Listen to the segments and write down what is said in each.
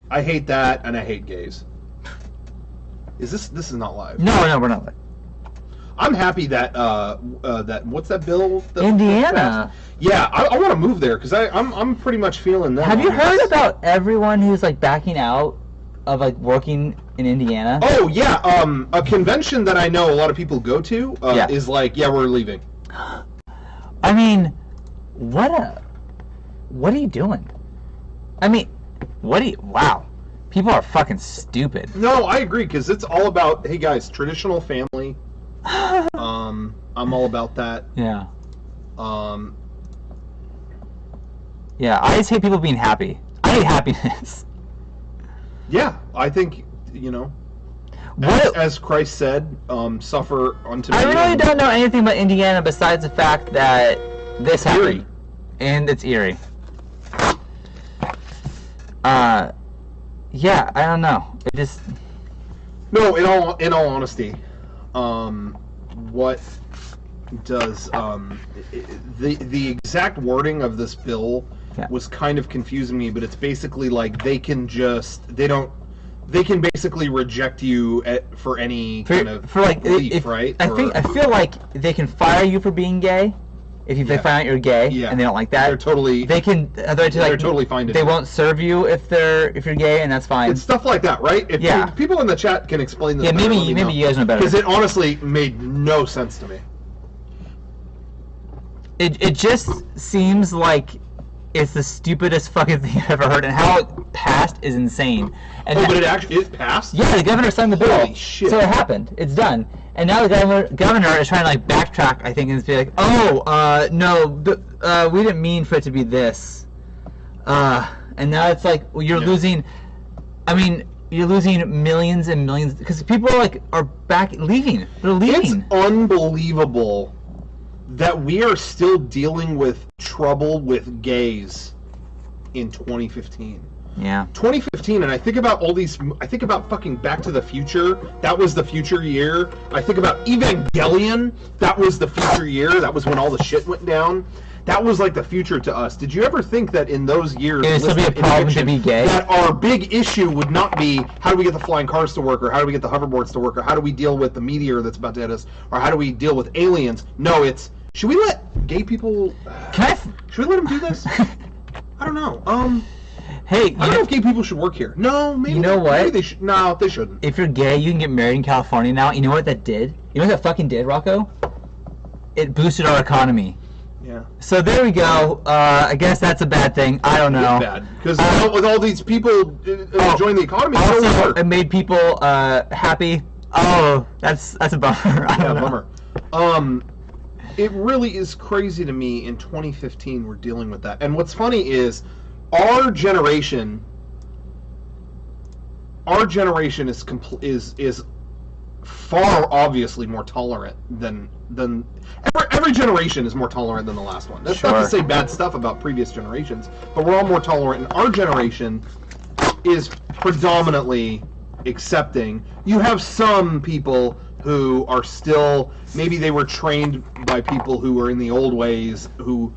I hate that, and I hate gays. Is this is not live? No, we're not live. I'm happy that what's that bill? Indiana. Yeah, I want to move there because I'm pretty much feeling that. Have you heard about everyone who's like backing out of like working in Indiana? Oh yeah, a convention that I know a lot of people go to is like, yeah, we're leaving. I mean, what are you doing? I mean, wow. People are fucking stupid. No, I agree, because it's all about, hey guys, traditional family. I'm all about that. Yeah. Yeah, I just hate people being happy. I hate happiness. Yeah, I think, as Christ said, suffer unto me. I really don't know anything about Indiana besides the fact that this happened. And it's eerie. Yeah, I don't know. It just... No, in all honesty, what does the exact wording of this bill was kind of confusing me, but it's basically like they can basically reject you for any kind of belief, right? I feel like they can fire you for being gay. If they find out you're gay and they don't like that, they're totally fine. They won't serve you if you're gay, and that's fine. It's stuff like that, right? If people in the chat can explain this. Yeah, maybe you guys know better. Because it honestly made no sense to me. It just seems like it's the stupidest fucking thing I've ever heard, and how it passed is insane. And but it passed? Yeah, the governor signed the bill. Holy shit. So it happened. It's done. And now the governor is trying to like backtrack, I think, and be like, no, we didn't mean for it to be this. And now it's like, well, you're losing. I mean, you're losing millions and millions because people are back leaving. They're leaving. It's unbelievable that we are still dealing with trouble with gays in 2015. Yeah. 2015, and I think about fucking Back to the Future. That was the future year. I think about Evangelion. That was the future year. That was when all the shit went down. That was like the future to us. Did you ever think that in those years, it would still be a problem to be gay? That our big issue would not be how do we get the flying cars to work, or how do we get the hoverboards to work, or how do we deal with the meteor that's about to hit us, or how do we deal with aliens? No, it's should we let gay people? Should we let them do this? I don't know. Hey, I don't know if gay people should work here. No, maybe. You know what? Maybe they should. No, they shouldn't. If you're gay, you can get married in California now. You know what that did? You know what that fucking did, Rocco? It boosted our economy. Yeah. So there we go. I guess that's a bad thing. I don't know. It's bad because with all these people enjoying the economy, also it made people happy. Oh, that's a bummer. I don't know. Bummer. It really is crazy to me. In 2015, we're dealing with that, and what's funny is our generation is far obviously more tolerant than every generation is more tolerant than the last one. That's not to say bad stuff about previous generations, but we're all more tolerant, and our generation is predominantly accepting. You have some people who are still, maybe they were trained by people who were in the old ways, who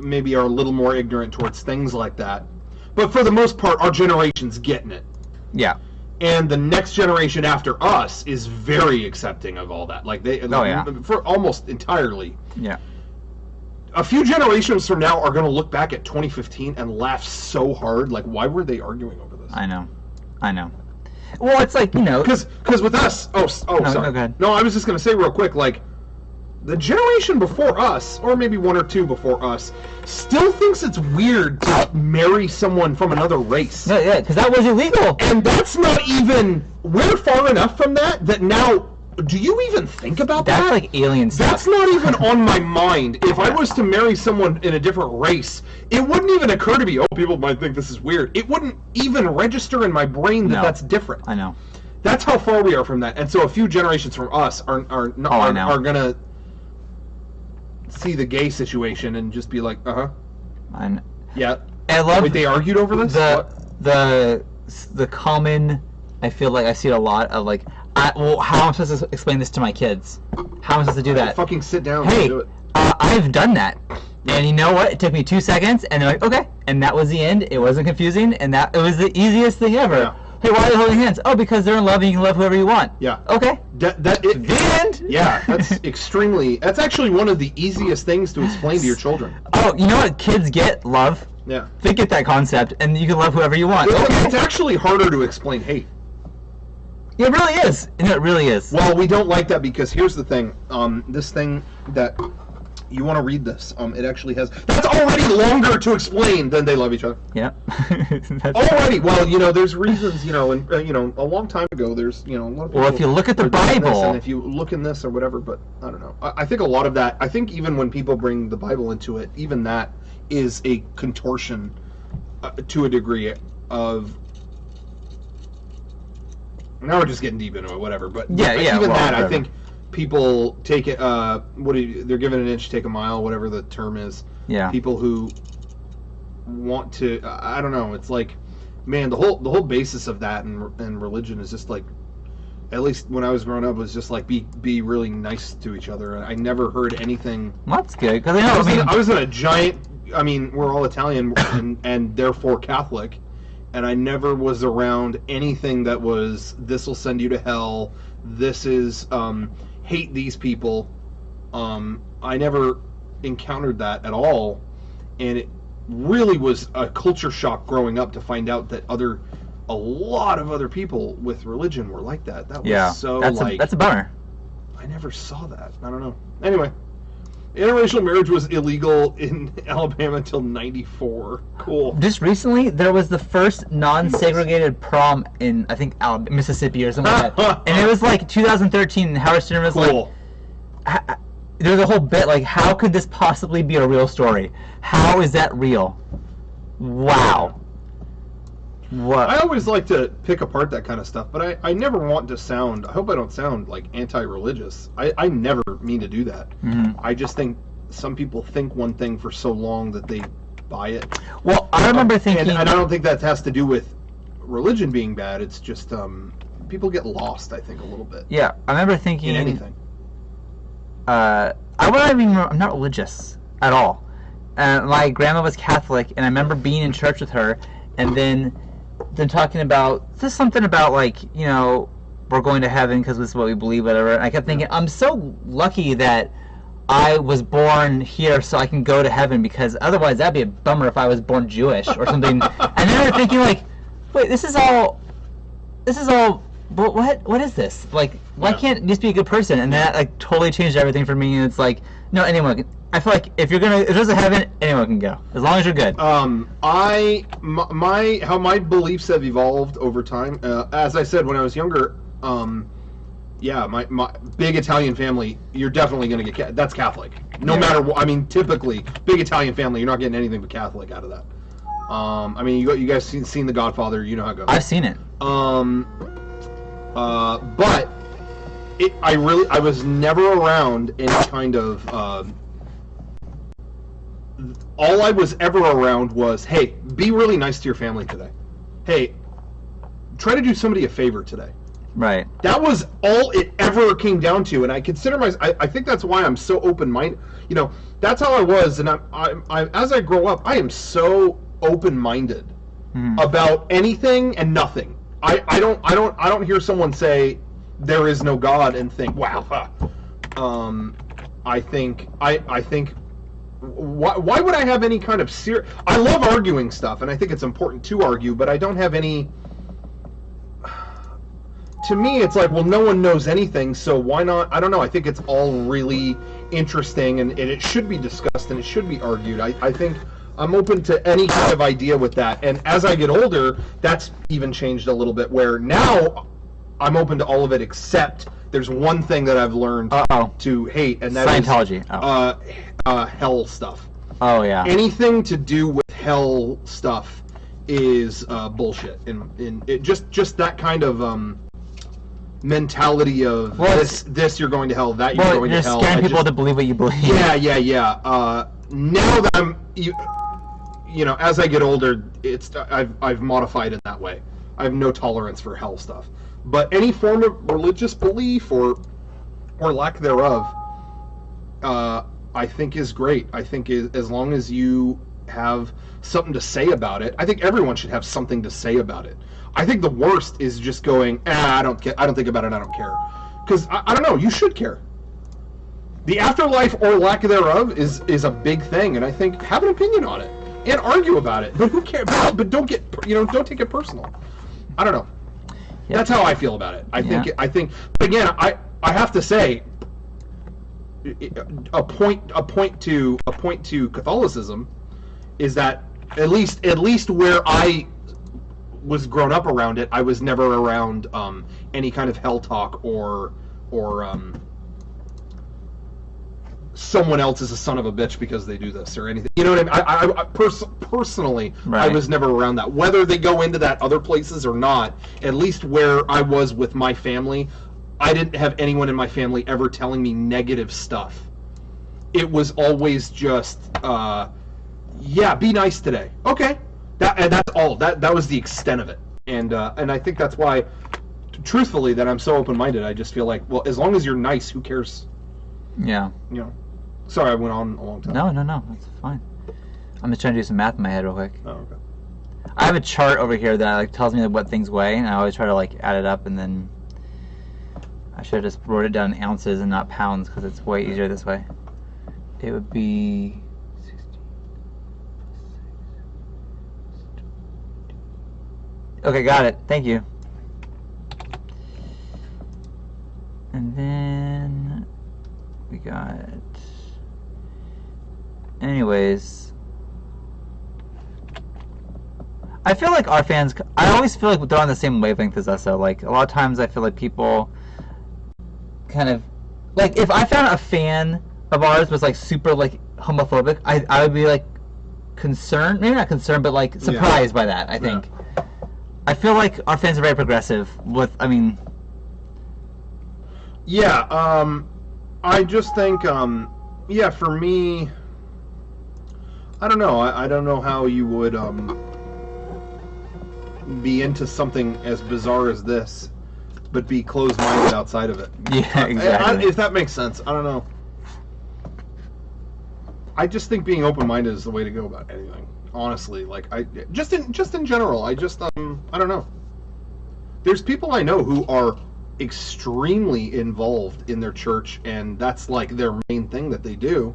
maybe are a little more ignorant towards things like that. But for the most part, our generation's getting it. Yeah. And the next generation after us is very accepting of all that. For almost entirely. Yeah. A few generations from now are going to look back at 2015 and laugh so hard. Like, why were they arguing over this? I know. Well, it's like, because with us. Sorry. No, go ahead. No, I was just going to say real quick, like, the generation before us, or maybe one or two before us, still thinks it's weird to marry someone from another race. Yeah, because that was illegal. And that's not even... We're far enough from that now... Do you even think about that? That's like alien stuff. That's not even on my mind. If I was to marry someone in a different race, it wouldn't even occur to me, people might think this is weird. It wouldn't even register in my brain that that's different. I know. That's how far we are from that. And so a few generations from us are going to see the gay situation and just be like, yeah. I love. Wait, they argued over this? The common. I feel like I see it a lot of like. How am I supposed to explain this to my kids? How am I supposed to do that? Fucking sit down. Hey, and do it. I've done that, and you know what? It took me 2 seconds, and they're like, okay, and that was the end. It wasn't confusing, and it was the easiest thing ever. Yeah. Hey, why are they holding hands? Oh, because they're in love and you can love whoever you want. Yeah. Okay. The end? Yeah, that's actually one of the easiest things to explain to your children. Oh, you know what? Kids get love. Yeah. They get that concept, and you can love whoever you want. It's actually harder to explain hate. It really is. It really is. Well, we don't like that because here's the thing. This thing that you want to read this. It actually has. That's already longer to explain than they love each other. Yeah. Already. Well, there's reasons. And a long time ago, there's a lot of people. Well, if you look at the Bible, and if you look in this or whatever, but I don't know. I think a lot of that. I think even when people bring the Bible into it, even that is a contortion to a degree of. Now we're just getting deep into it, whatever. But even that, I think people take it. They're given an inch, take a mile, whatever the term is. Yeah. People who want to. I don't know. It's like, man, the whole basis of that and religion is just like, at least when I was growing up, was just like be really nice to each other. And I never heard anything. Well, that's good because I was in a giant. I mean, we're all Italian and therefore Catholic. And I never was around anything that was, this will send you to hell, this is, hate these people. I never encountered that at all. And it really was a culture shock growing up to find out that a lot of other people with religion were like that. That was that's a bummer. I never saw that. I don't know. Anyway. Interracial marriage was illegal in Alabama until '94. Cool. Just recently, there was the first non-segregated prom in, I think, Mississippi or something like that. And it was like 2013, and Howard Stern was cool. Like... There's a whole bit, like, how could this possibly be a real story? How is that real? Wow. What? I always like to pick apart that kind of stuff, but I never want to sound, I hope I don't sound like anti-religious. I never mean to do that. Mm-hmm. I just think some people think one thing for so long that they buy it. Well, I remember thinking... And I don't think that has to do with religion being bad. It's just people get lost, I think, a little bit. Yeah, I remember thinking... In anything. I'm not religious at all. My grandma was Catholic, and I remember being in church with her, and then talking about just something about, like, we're going to heaven because this is what we believe, whatever. And I kept thinking, I'm so lucky that I was born here so I can go to heaven, because otherwise that'd be a bummer if I was born Jewish or something. And then I was thinking, like, wait, this is all, but what is this? Like, why can't you just be a good person? And that, like, totally changed everything for me. And it's like, no, anyone can. I feel like if there's a heaven, anyone can go, as long as you're good. How my beliefs have evolved over time. As I said when I was younger, my big Italian family, you're definitely going to get that's Catholic. No matter what. I mean, typically big Italian family, you're not getting anything but Catholic out of that. I mean, you guys seen The Godfather, you know how it goes. I've seen it. But I was never around any kind of. All I was ever around was, hey, be really nice to your family today. Hey, try to do somebody a favor today. Right. That was all it ever came down to, and I consider I think that's why I'm so open-minded. That's how I was, and I as I grow up, I am so open-minded about anything and nothing. I don't hear someone say there is no God and think, wow. I think. Why would I have any kind of I love arguing stuff, and I think it's important to argue, but I don't have any. To me, it's like, well, no one knows anything, so why not? I don't know. I think it's all really interesting, and it should be discussed, and it should be argued. I think I'm open to any kind of idea with that, and as I get older, that's even changed a little bit, where now I'm open to all of it, except there's one thing that I've learned to hate, and that Scientology. is hell stuff. Oh, yeah. Anything to do with hell stuff is bullshit. And just that kind of mentality of this you're going to hell, that you're going to hell. You're scaring people to believe what you believe. Yeah. Now that I'm, as I get older, I've modified it that way. I have no tolerance for hell stuff. But any form of religious belief or lack thereof, I think is great. I think as long as you have something to say about it. I think everyone should have something to say about it. I think the worst is just going, I don't care. I don't think about it. I don't care. Because I don't know. You should care. The afterlife or lack thereof is a big thing, and I think have an opinion on it and argue about it. But who cares? But don't get don't take it personal. I don't know. Yep. That's how I feel about it. I think. But again, I have to say, a point to Catholicism is that at least where I was grown up around it, I was never around any kind of hell talk or someone else is a son of a bitch because they do this or anything. You know what I mean? I personally, right. I was never around that. Whether they go into that other places or not, at least where I was with my family, I didn't have anyone in my family ever telling me negative stuff. It was always just, be nice today. Okay. That's all. That was the extent of it. And I think that's why, truthfully, that I'm so open-minded. I just feel like, well, as long as you're nice, who cares? Yeah. Sorry, I went on a long time. No, that's fine. I'm just trying to do some math in my head real quick. Oh, okay. I have a chart over here that tells me what things weigh, and I always try to add it up, and then I should have just wrote it down in ounces and not pounds because it's way easier this way. It would be 60. Okay, got it. Thank you. And then we got. Anyways, I feel like our fans. I always feel like they're on the same wavelength as us. So, a lot of times, I feel like people kind of if I found a fan of ours was super homophobic, I would be concerned. Maybe not concerned, but surprised by that. I think. Yeah. I feel like our fans are very progressive. I just think, for me, I don't know. I don't know how you would be into something as bizarre as this, but be closed-minded outside of it. Yeah, exactly. If that makes sense, I don't know. I just think being open-minded is the way to go about anything. Honestly, just in general, I don't know. There's people I know who are extremely involved in their church, and that's their main thing that they do.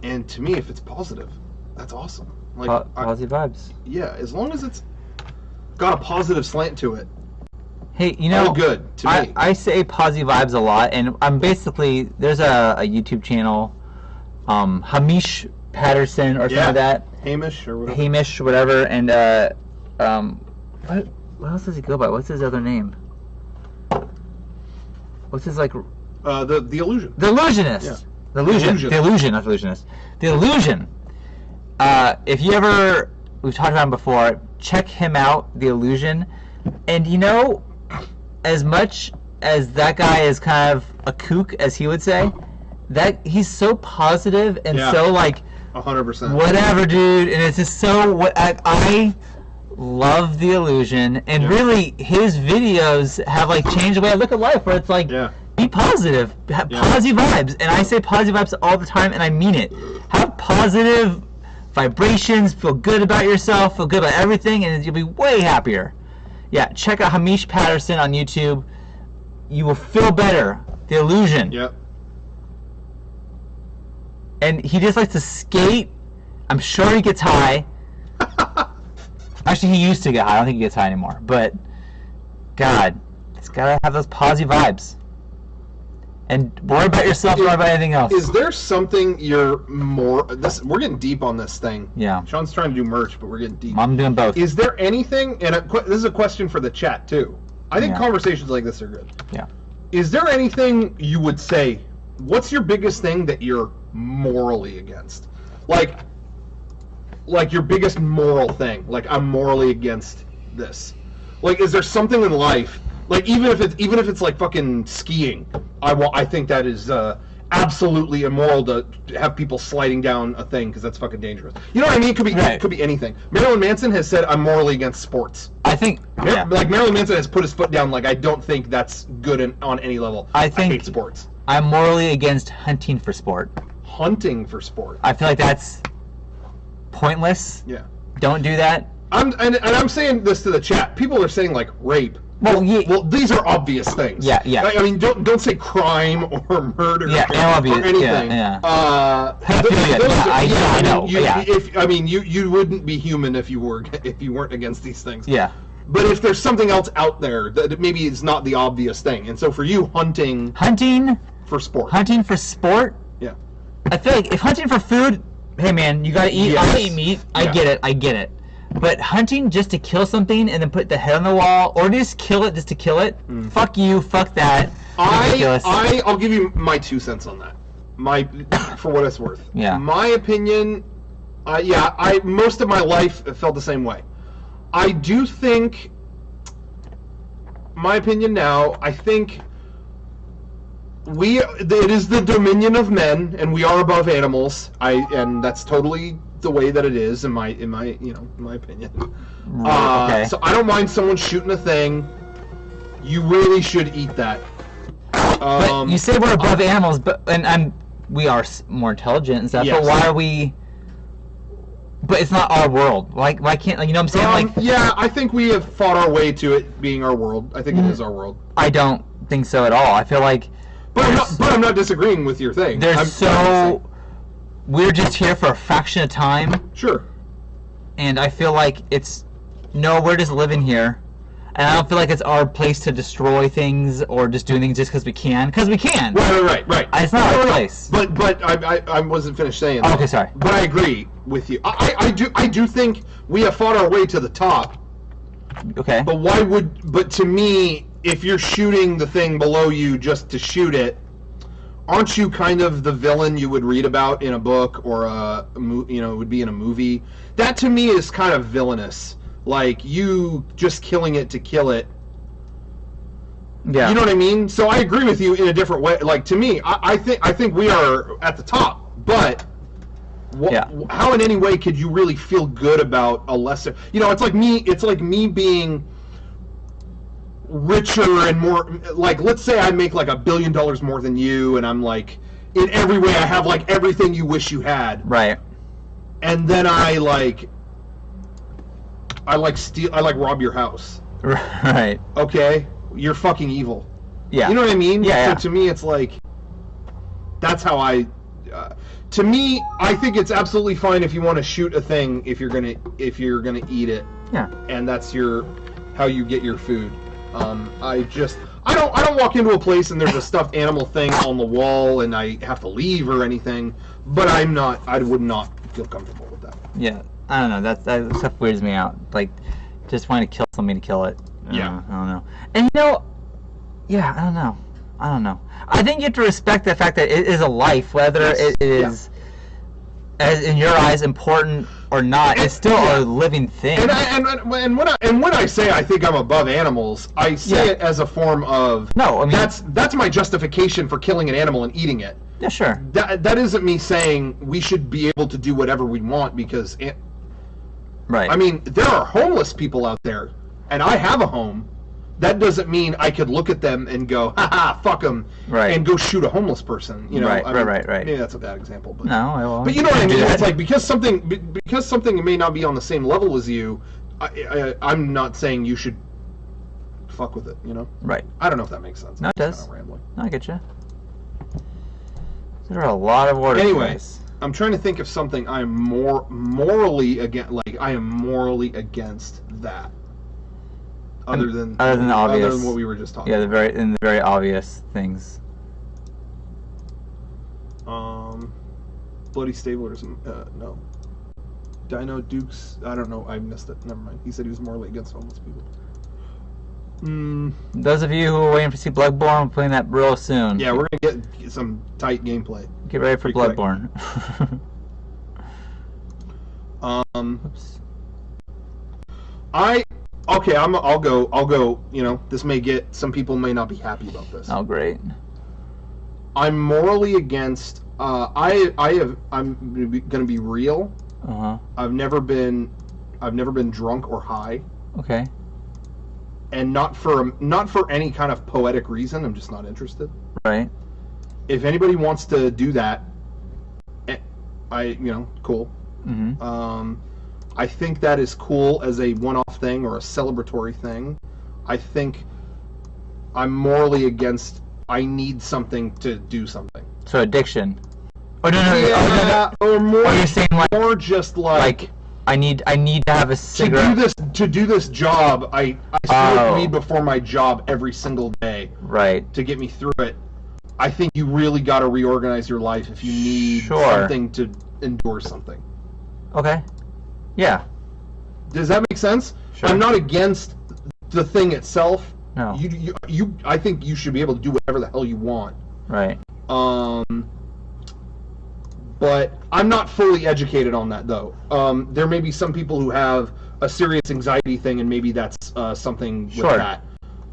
And to me, if it's positive, that's awesome. Positive vibes. Yeah, as long as it's got a positive slant to it. Hey, all good to me. I say positive vibes a lot, and I'm basically there's a YouTube channel, Hamish Patterson or something like that. Hamish or whatever. And what else does he go by? What's his other name? What's his the Illusion. The Illusionist. Yeah. The Illusion, not the Illusionist. The Illusion. If you ever, we've talked about him before, check him out, The Illusion. And as much as that guy is kind of a kook, as he would say, that he's so positive and so 100%. Whatever, dude. And it's just so I love The Illusion, and really his videos have changed the way I look at life, where it's be positive, have positive vibes. And I say positive vibes all the time, and I mean it. Have positive vibrations, feel good about yourself, feel good about everything, and you'll be way happier. Yeah, check out Hamish Patterson on YouTube. You will feel better. The Illusion. Yep. And he just likes to skate. I'm sure he gets high. Actually, he used to get high. I don't think he gets high anymore. But, God, it's gotta have those positive vibes. And worry about yourself, worry about anything else. Is there something you're more... We're getting deep on this thing. Yeah. Sean's trying to do merch, but we're getting deep. I'm doing both. Is there anything... And this is a question for the chat, too. I think conversations like this are good. Yeah. Is there anything you would say... What's your biggest thing that you're morally against? Your biggest moral thing. I'm morally against this. Is there something in life... even if it's fucking skiing, I think that is absolutely immoral to have people sliding down a thing because that's fucking dangerous. You know what I mean? It could be anything. Marilyn Manson has said I'm morally against sports. I think Marilyn Manson has put his foot down. I don't think that's good on any level. I hate sports. I'm morally against hunting for sport. Hunting for sport. I feel like that's pointless. Yeah. Don't do that. I'm saying this to the chat. People are saying like rape. Well, well, these are obvious things. Yeah, yeah. I mean, don't say crime or murder or anything. Yeah. I know. You wouldn't be human if you weren't against these things. Yeah. But if there's something else out there that maybe is not the obvious thing, and so for you, hunting for sport. Hunting for sport. Yeah. I feel like if hunting for food, hey man, you gotta eat. Yes. I eat meat. I get it. But hunting just to kill something and then put the head on the wall, or just kill it just to kill it, fuck you, fuck that. I'll give you my 2 cents on that. For what it's worth. Yeah. My opinion, most of my life felt the same way. I do think, my opinion now, I think it is the dominion of men, and we are above animals. And that's totally the way that it is in my opinion. Okay. So I don't mind someone shooting a thing. You really should eat that. But you say we're above animals, we are more intelligent and stuff. Yes. But why are we? But it's not our world. Why can't you know what I'm saying? Yeah, I think we have fought our way to it being our world. I think it is our world. I don't think so at all. I feel like. But I'm not disagreeing with your thing. We're just here for a fraction of time. Sure. And I feel like we're just living here. And I don't feel like it's our place to destroy things or just do things just because we can. Because we can. Right. It's not our place. But I wasn't finished saying that. Okay, sorry. But I agree with you. I do think we have fought our way to the top. Okay. But to me, if you're shooting the thing below you just to shoot it, aren't you kind of the villain you would read about in a book or would be in a movie? That to me is kind of villainous. Like you just killing it to kill it. Yeah. You know what I mean? So I agree with you in a different way. Like to me, I think we are at the top, but how in any way could you really feel good about a lesser? It's like me being richer and more, like, let's say I make like $1 billion more than you, and I'm like, in every way I have like everything you wish you had. Right. And then I rob your house. Right. Okay? You're fucking evil. Yeah. You know what I mean? Yeah. So to me, it's like, that's how to me, I think it's absolutely fine if you want to shoot a thing if you're gonna eat it. Yeah. And that's how you get your food. I don't walk into a place and there's a stuffed animal thing on the wall and I have to leave or anything, but I would not feel comfortable with that. Yeah, I don't know. That stuff weirds me out. Like, just wanting to kill something to kill it. I don't know. And I don't know. I think you have to respect the fact that it is a life, whether it is, as in your eyes, important or not. It's still a living thing. And when I say I think I'm above animals, I say it as a form of that's my justification for killing an animal and eating it. Yeah, sure. That isn't me saying we should be able to do whatever we want because. Right. I mean, there are homeless people out there, and I have a home. That doesn't mean I could look at them and go, ha, fuck them, and go shoot a homeless person. Right. Maybe that's a bad example, but but you know what I mean. It's like because something may not be on the same level as you, I'm not saying you should fuck with it. Right. I don't know if that makes sense. No, it does. Kind of rambling. No, I get you. There are a lot of words. Anyways, I'm trying to think of something I'm morally against. Like I am morally against that. Other than the obvious. Other than what we were just talking about. The very obvious things. Bloody Stablers, no. Dino Dukes, I don't know, I missed it, never mind. He said he was morally against homeless people. Those of you who are waiting to see Bloodborne, we're playing that real soon. Yeah, we're going to get some tight gameplay. Get ready for Bloodborne. Oops. I'll go, this may get, some people may not be happy about this. Oh, great. I'm morally against, I'm gonna be real. Uh-huh. I've never been drunk or high. Okay. And not for any kind of poetic reason, I'm just not interested. Right. If anybody wants to do that, cool. I think that is cool as a one-off thing or a celebratory thing. I think I'm morally against. I need something to do something. So addiction. Oh no! Yeah, or more. You're saying more just like I need to have a cigarette. To do this job. I smoke weed before my job every single day. Right. To get me through it. I think you really got to reorganize your life if you need something to endure something. Okay. Yeah. Does that make sense? Sure. I'm not against the thing itself. No. I think you should be able to do whatever the hell you want. Right. But I'm not fully educated on that, though. There may be some people who have a serious anxiety thing, and maybe that's something with that.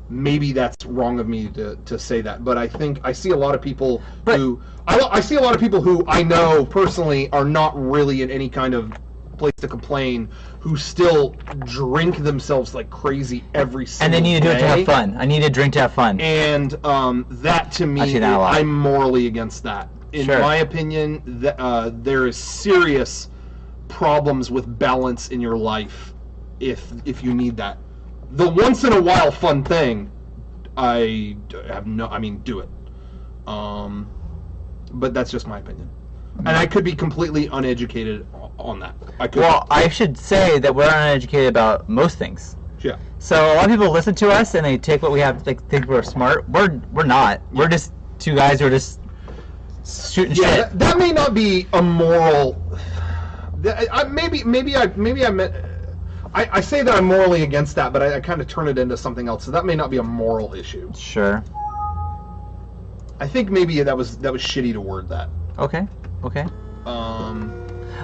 Maybe that's wrong of me to say that, but I think I see a lot of people I see a lot of people who I know personally are not really in any kind of place to complain, who still drink themselves like crazy every single day. And they need to do it to have fun. I need a drink to have fun. And that to me, I'm morally against that. In my opinion, there is serious problems with balance in your life if you need that. The once in a while fun thing, do it. But that's just my opinion. And I could be completely uneducated on that. I should say that we're uneducated about most things. Yeah. So a lot of people listen to us and they take what we have, like, think we're smart. We're not. Yeah. We're just two guys who are just shooting shit. That may not be a moral. Maybe I meant. I say that I'm morally against that, but I kind of turn it into something else. So that may not be a moral issue. Sure. I think maybe that was shitty to word that. Okay.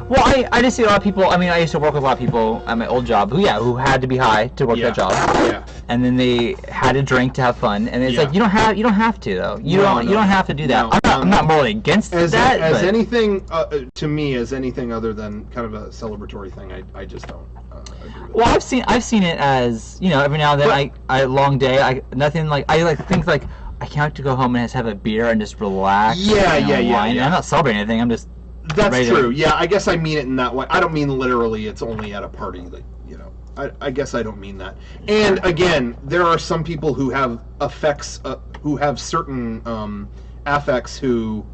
Well, I just see a lot of people. I mean, I used to work with a lot of people at my old job who had to be high to work that job. Yeah. And then they had to drink to have fun, and it's like you don't have to though. You don't have to do that. No, I'm not morally against that. Anything to me as anything other than kind of a celebratory thing, I just don't agree with. Well, I've seen it as every now and then I long day. I think like I can't wait to go home and just have a beer and just relax. Yeah. I'm not celebrating anything. I'm just. That's true. Yeah, I guess I mean it in that way. I don't mean literally. It's only at a party. Like, I guess I don't mean that. And again, there are some people who have affects, who have certain affects. Who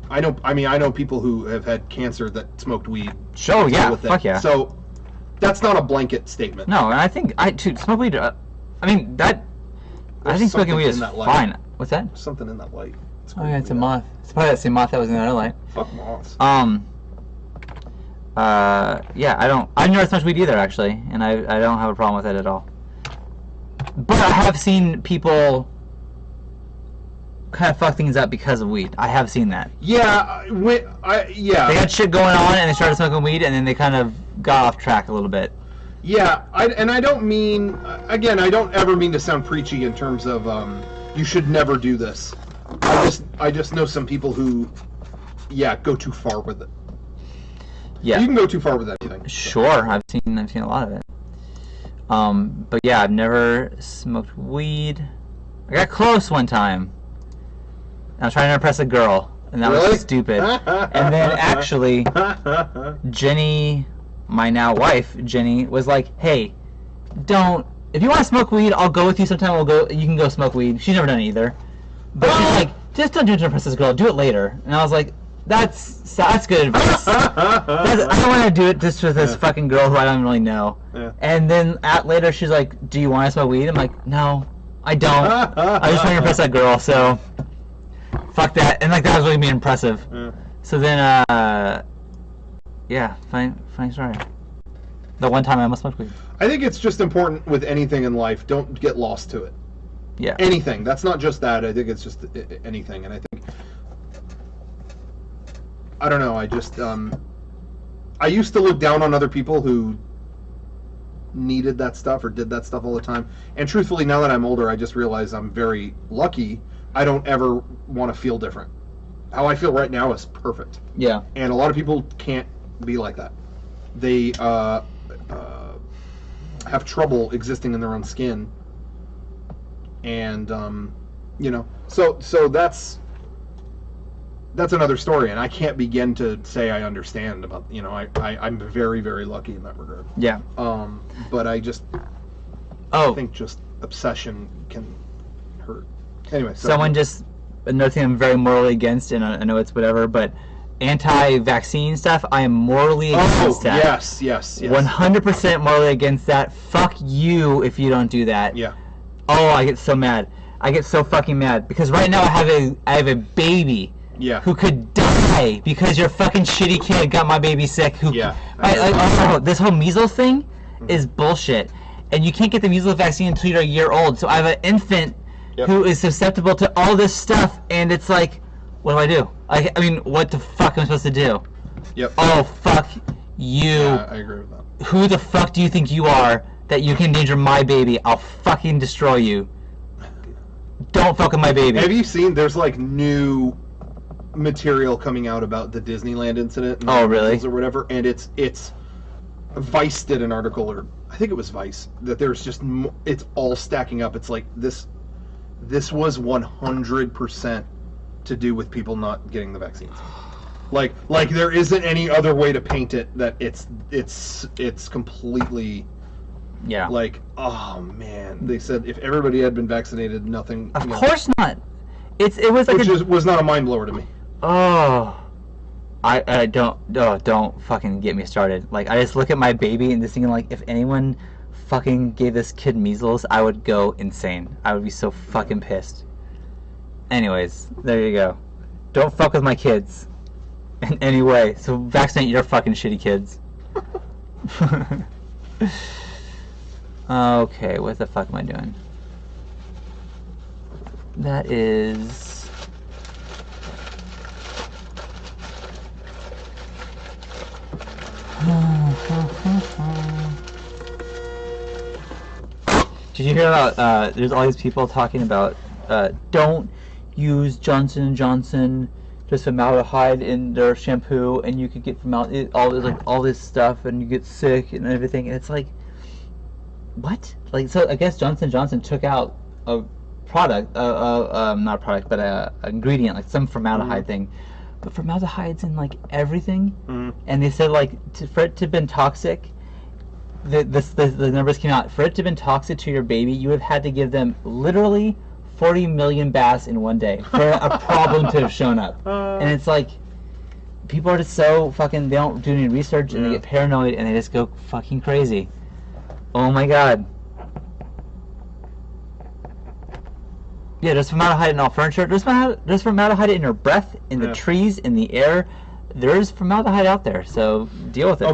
I know people who have had cancer that smoked weed. Sure. Yeah. Fuck yeah. So that's not a blanket statement. No, and I think smoke weed. I think smoking weed is fine. What's that? There's something in that light. Oh yeah, it's a moth. It's probably that same moth that was in the other light. Fuck moths. Yeah, I've never smoked weed either, actually, and I don't have a problem with it at all. But I have seen people kind of fuck things up because of weed. I have seen that. Yeah, They had shit going on, and they started smoking weed, and then they kind of got off track a little bit. Yeah, I don't mean, again, I don't ever mean to sound preachy in terms of, you should never do this. I just know some people who, go too far with it. Yeah. You can go too far with anything. Sure, I've seen a lot of it. But yeah, I've never smoked weed. I got close one time. I was trying to impress a girl, and that was stupid. And then actually, Jenny, my now wife, Jenny, was like, "Hey, if you want to smoke weed, I'll go with you sometime. You can go smoke weed." She's never done it either. But she's like, "Just don't do it to impress this girl. Do it later." And I was like, That's good advice. I don't want to do it just with this fucking girl who I don't really know. Yeah. And then later she's like, "Do you want to smoke weed?" I'm like, "No, I don't. I just want to impress that girl, so fuck that." And like that was really being impressive. Yeah. So then, funny story. The one time I almost smoked weed. I think it's just important with anything in life. Don't get lost to it. Yeah. Anything. That's not just that. I think it's just anything. And I think, I don't know, I just, I used to look down on other people who needed that stuff or did that stuff all the time. And truthfully, now that I'm older, I just realize I'm very lucky. I don't ever want to feel different. How I feel right now is perfect. Yeah. And a lot of people can't be like that. They have trouble existing in their own skin. And, so that's... that's another story, and I can't begin to say I understand about, you know, I'm very, very lucky in that regard. Yeah. But I just think just obsession can hurt. Anyway, another thing I'm very morally against, and I know it's whatever, but anti-vaccine stuff, I am morally against that. Yes. 100% morally against that. Fuck you if you don't do that. Yeah. Oh, I get so mad. I get so fucking mad because right now I have a baby. Yeah. Who could die because your fucking shitty kid got my baby sick. This whole measles thing is bullshit, and you can't get the measles vaccine until you're a year old. So I have an infant who is susceptible to all this stuff, and it's like, what do I do? I mean, what the fuck am I supposed to do? Yep. Oh, fuck you. Yeah, I agree with that. Who the fuck do you think you are that you can endanger my baby? I'll fucking destroy you. Don't fuck with my baby. Have you seen, there's like new material coming out about the Disneyland incident? Oh, really? Or whatever, and it's Vice did an article, or I think it was Vice, that there's just, it's all stacking up. It's like, this was 100% to do with people not getting the vaccines. Like there isn't any other way to paint it that it's completely like, oh man, they said if everybody had been vaccinated, nothing. Of course not. It was like which was not a mind blower to me. Oh, I don't fucking get me started. Like, I just look at my baby and just thinking, like, if anyone fucking gave this kid measles, I would go insane. I would be so fucking pissed. Anyways, there you go. Don't fuck with my kids in any way. So vaccinate your fucking shitty kids. Okay, what the fuck am I doing? That is... Did you hear about, there's all these people talking about, don't use Johnson & Johnson, just formaldehyde in their shampoo, and you could get all this stuff, and you get sick and everything, and it's like, what? Like, so I guess Johnson & Johnson took out a product, not a product, but a ingredient, like some formaldehyde thing, but formaldehyde's in like everything, and they said like for it to have been toxic, the numbers came out. For it to have been toxic to your baby, you would have had to give them literally 40 million baths in one day for a problem to have shown up. And it's like, people are just so fucking, they don't do any research, and they get paranoid, and they just go fucking crazy. Oh my god. Yeah, there's formaldehyde in all furniture. There's formaldehyde in your breath, in the trees, in the air. There's formaldehyde out there, so deal with it. Okay.